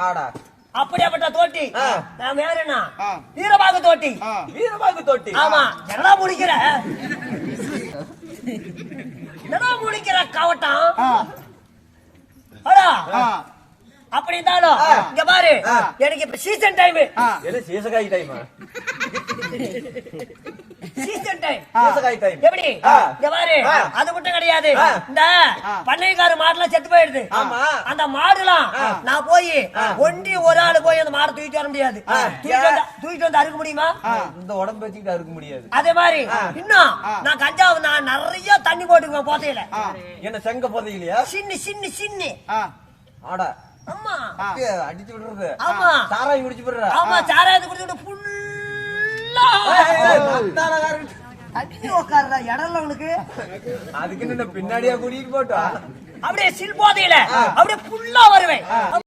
ஆடா அப்படியாப்பட்ட தோட்டி நான் வேறேனா வீரபாகு தோட்டி. வீரபாகு தோட்டி. ஆமா என்னடா முடிக்கிற என்னடா முடிக்கிற கவட்டம். அப்படி இருந்தாலும் இங்க பாரு எனக்கு இப்ப சீசன் டைம். என்ன சீசகாய் டைமா? சீசன் டைம் சீசகாய் டைம். எப்படி இங்க பாரு அது மட்டும் கிடையாது. இந்த பண்ணைக்கார மாடுலாம் செத்து போயிடுது. அந்த மாடுலாம் நான் போய் ஒண்டி ஒரு ஆளு போய் அந்த மாடை தூக்கிட்டு வர முடியாது. தூக்கிட்டு வந்து அறுக்க முடியுமா? இந்த உடம்பு வச்சுக்கிட்டு அறுக்க முடியாது. அதே மாதிரி இன்னும் நான் கஞ்சாவு நான் நிறைய தண்ணி போட்டுக்குவேன் போதையில. என்ன செங்க போதையிலையா? சின்ன சின்ன சின்ன ஆடா ஆமா அடிச்சு விடுறது. ஆமா சாராயம் குடிச்சு விடுற. ஆமா சாராயத்தை குடிச்சுட்டு ஃபுல்லா அடி உட்கார்ற இடம்ல உனக்கு. அதுக்கு என்ன பின்னாடியா கூட்டிட்டு போட்டா? அப்படியே சில் போதையில அப்படியே ஃபுல்லா வருவேன்.